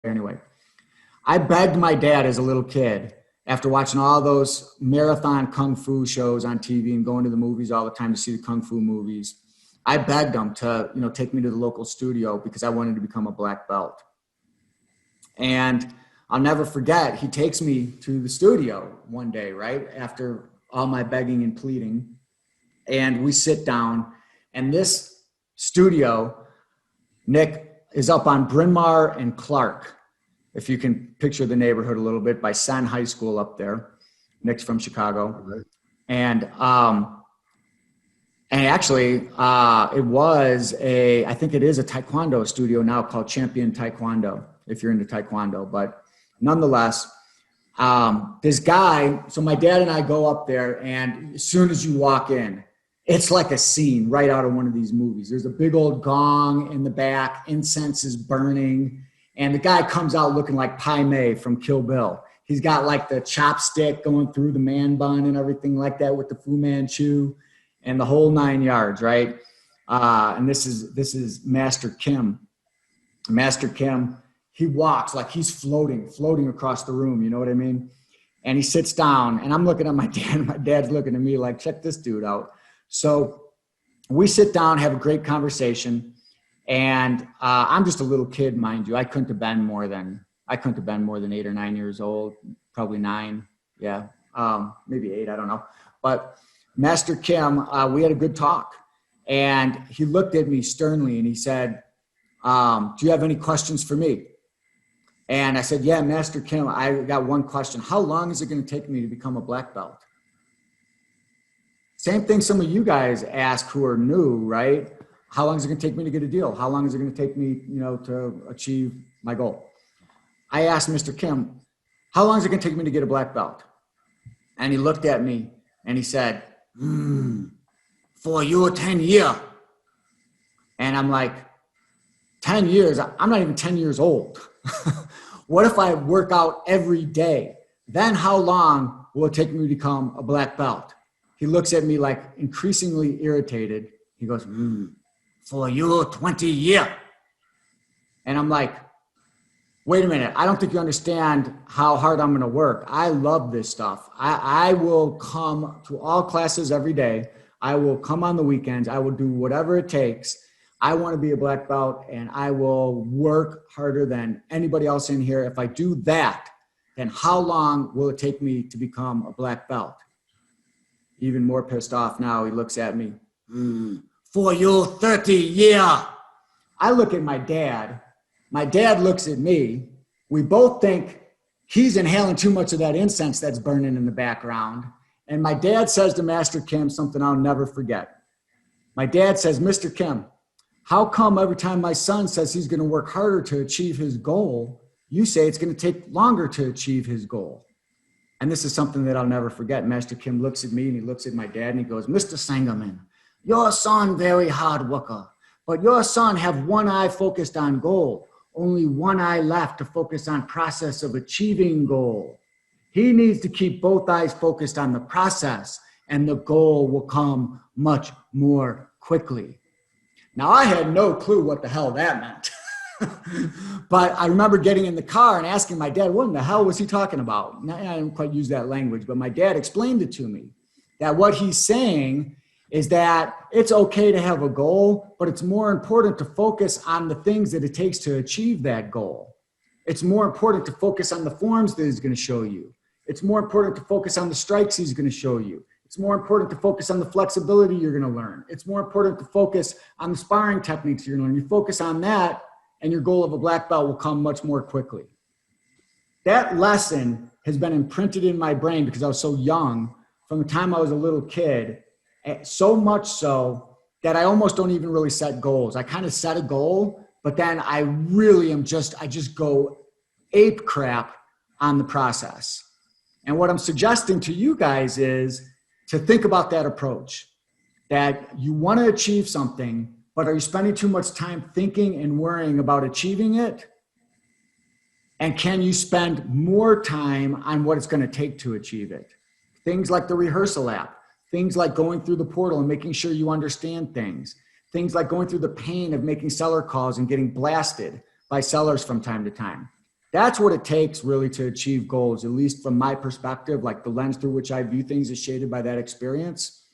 anyway. I begged my dad as a little kid after watching all those marathon kung fu shows on TV and going to the movies all the time to see the kung fu movies. I begged him to, take me to the local studio because I wanted to become a black belt. And I'll never forget, he takes me to the studio one day, right after all my begging and pleading. And we sit down, and this studio, Nick, is up on Bryn Mawr and Clark. If you can picture the neighborhood a little bit, by Senn High School up there. Nick's from Chicago. Right. And actually, it was I think it is a Taekwondo studio now called Champion Taekwondo, if you're into Taekwondo. But nonetheless, this guy, so my dad and I go up there, and as soon as you walk in, it's like a scene right out of one of these movies. There's a big old gong in the back, incense is burning, and the guy comes out looking like Pai Mei from Kill Bill. He's got like the chopstick going through the man bun and everything like that with the Fu Manchu and the whole 9 yards, right? And this is Master Kim. Master Kim, he walks like he's floating across the room, you know what I mean? And he sits down, and I'm looking at my dad, and my dad's looking at me like, check this dude out. So we sit down, have a great conversation, and I'm just a little kid, mind you. I couldn't have been more than 8 or 9 years old, probably 9, yeah, maybe 8, I don't know. But Master Kim, we had a good talk, and he looked at me sternly, and he said, do you have any questions for me? And I said, yeah, Master Kim, I got one question. How long is it going to take me to become a black belt? Same thing some of you guys ask who are new, right? How long is it going to take me to get a deal? How long is it going to take me, to achieve my goal? I asked Mr. Kim, how long is it going to take me to get a black belt? And he looked at me and he said, for you 10 years. And I'm like, 10 years? I'm not even 10 years old. What if I work out every day? Then how long will it take me to become a black belt? He looks at me like increasingly irritated. He goes, for you 20 years. And I'm like, wait a minute. I don't think you understand how hard I'm going to work. I love this stuff. I will come to all classes every day. I will come on the weekends. I will do whatever it takes. I want to be a black belt, and I will work harder than anybody else in here. If I do that, then how long will it take me to become a black belt? Even more pissed off now, he looks at me. For you 30 years. I look at my dad. My dad looks at me. We both think he's inhaling too much of that incense that's burning in the background. And my dad says to Master Kim something I'll never forget. My dad says, Mr. Kim, how come every time my son says he's going to work harder to achieve his goal, you say it's going to take longer to achieve his goal? And this is something that I'll never forget. Master Kim looks at me and he looks at my dad and he goes, Mr. Sangerman, your son very hard worker, but your son have one eye focused on goal, only one eye left to focus on process of achieving goal. He needs to keep both eyes focused on the process, and the goal will come much more quickly. Now, I had no clue what the hell that meant. But I remember getting in the car and asking my dad, what in the hell was he talking about? I didn't quite use that language, but my dad explained it to me, that what he's saying is that it's okay to have a goal, but it's more important to focus on the things that it takes to achieve that goal. It's more important to focus on the forms that he's going to show you. It's more important to focus on the strikes he's going to show you. It's more important to focus on the flexibility you're going to learn. It's more important to focus on the sparring techniques you're going to learn. You focus on that, and your goal of a black belt will come much more quickly. That lesson has been imprinted in my brain because I was so young from the time I was a little kid, so much so that I almost don't even really set goals. I kind of set a goal, but then I just go ape crap on the process. And what I'm suggesting to you guys is to think about that approach, that you want to achieve something, but are you spending too much time thinking and worrying about achieving it? And can you spend more time on what it's going to take to achieve it? Things like the rehearsal app, things like going through the portal and making sure you understand things, things like going through the pain of making seller calls and getting blasted by sellers from time to time. That's what it takes really to achieve goals, at least from my perspective. Like the lens through which I view things is shaded by that experience.